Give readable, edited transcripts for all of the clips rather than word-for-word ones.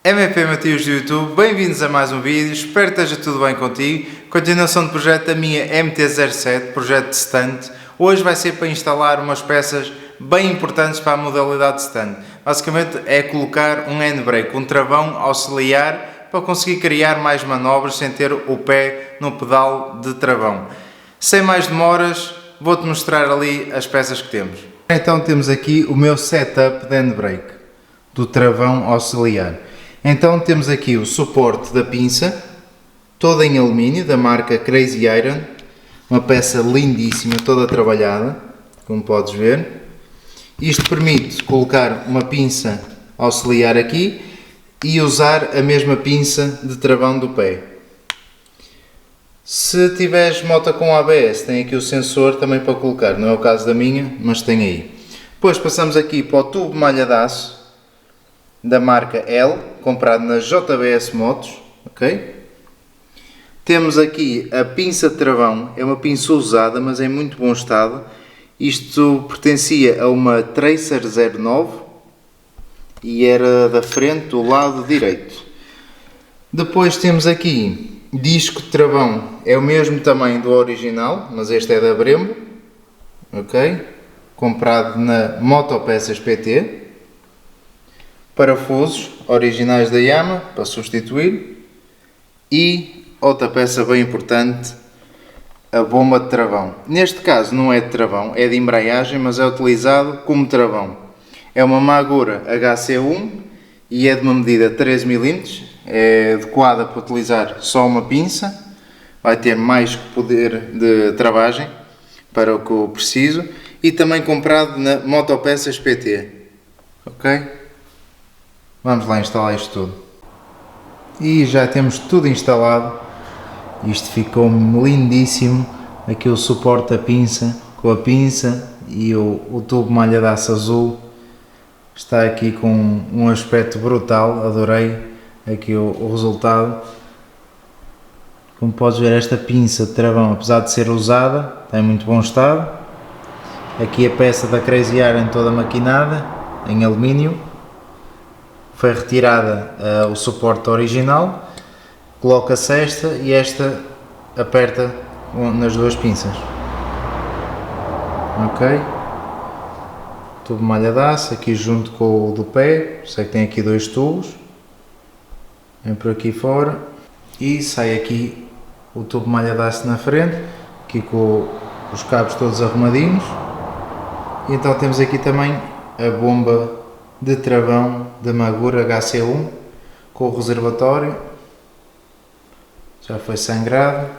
MP Matias do YouTube, bem-vindos a mais um vídeo, espero que esteja tudo bem contigo. Continuação do projeto da minha MT-07, projeto de stand. Hoje vai ser para instalar umas peças bem importantes para a modalidade de stand. Basicamente é colocar um handbrake, um travão auxiliar para conseguir criar mais manobras sem ter o pé no pedal de travão. Sem mais demoras, vou-te mostrar ali as peças que temos. Então temos aqui o meu setup de handbrake, do travão auxiliar. Então temos aqui o suporte da pinça, toda em alumínio, da marca Crazy Iron, uma peça lindíssima, toda trabalhada, como podes ver. Isto permite colocar uma pinça auxiliar aqui e usar a mesma pinça de travão do pé. Se tiveres moto com ABS, tem aqui o sensor também para colocar, não é o caso da minha, mas tem aí. Depois passamos aqui para o tubo malha de aço, da marca L, comprado na JBS Motos, ok? Temos aqui a pinça de travão, é uma pinça usada, mas em muito bom estado. Isto pertencia a uma Tracer 09 e era da frente do lado direito. Depois temos aqui disco de travão, é o mesmo tamanho do original, mas este é da Brembo, ok? Comprado na Motopeças PT. Parafusos originais da Yamaha para substituir e outra peça bem importante, a bomba de travão. Neste caso não é de travão, é de embreagem, mas é utilizado como travão. É uma Magura HC1 e é de uma medida 13 mm, é adequada para utilizar só uma pinça, vai ter mais poder de travagem para o que eu preciso e também comprado na Motopeças PT, ok? Vamos lá instalar isto tudo. E já temos tudo instalado. Isto ficou lindíssimo. Aqui o suporte da pinça, com a pinça e o tubo malha de aço azul. Está aqui com um aspecto brutal, adorei aqui o resultado. Como podes ver, esta pinça de travão, apesar de ser usada, está em muito bom estado. Aqui a peça da Crazy Iron toda maquinada, em alumínio. Foi retirada o suporte original, coloca-se esta e esta aperta nas duas pinças, ok? Tubo malha de aço aqui junto com o do pé, sei que tem aqui dois tubos, vem por aqui fora e sai aqui o tubo malha de aço na frente, aqui com os cabos todos arrumadinhos, e então temos aqui também a bomba de travão da Magura HC1 com o reservatório, já foi sangrado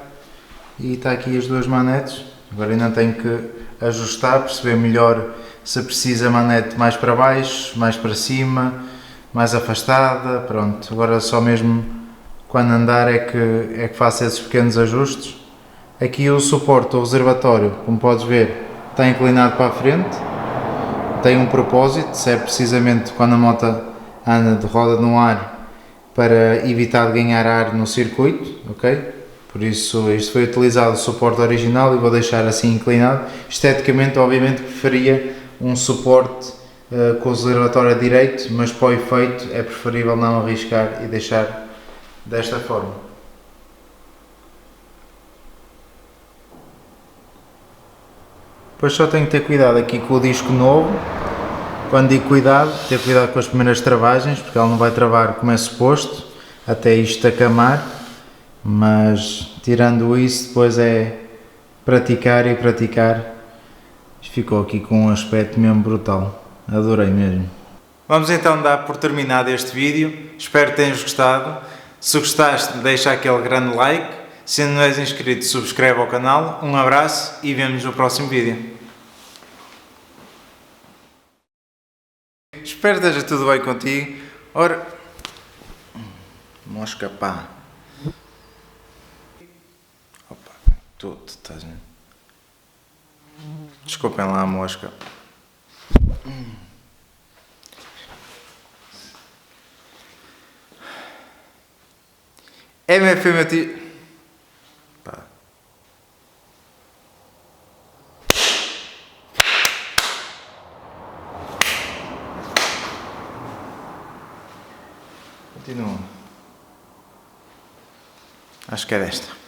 e está aqui as duas manetes. Agora ainda tenho que ajustar, perceber melhor se precisa a manete mais para baixo, mais para cima, mais afastada, pronto, agora só mesmo quando andar é que faço esses pequenos ajustes. Aqui o suporte, o reservatório, como podes ver, está inclinado para a frente. Tem um propósito, serve precisamente quando a moto anda de roda no ar para evitar de ganhar ar no circuito, ok? Por isso isto foi utilizado o suporte original e vou deixar assim inclinado. Esteticamente obviamente preferia um suporte com o reservatório direito, mas para o efeito é preferível não arriscar e deixar desta forma. Depois só tenho que ter cuidado aqui com o disco novo. Quando digo cuidado, ter cuidado com as primeiras travagens, porque ele não vai travar como é suposto, até isto acamar, mas tirando isso, depois é praticar e praticar. Isto ficou aqui com um aspecto mesmo brutal, adorei mesmo. Vamos então dar por terminado este vídeo, espero que tenhas gostado. Se gostaste, deixa aquele grande like, se ainda não és inscrito, subscreve ao canal. Um abraço e vemo-nos no próximo vídeo. Espero que esteja tudo bem contigo. Ora, mosca pá. Opa, tu estás vendo? Desculpem lá a mosca. MF Matias. Continua. Acho que é desta.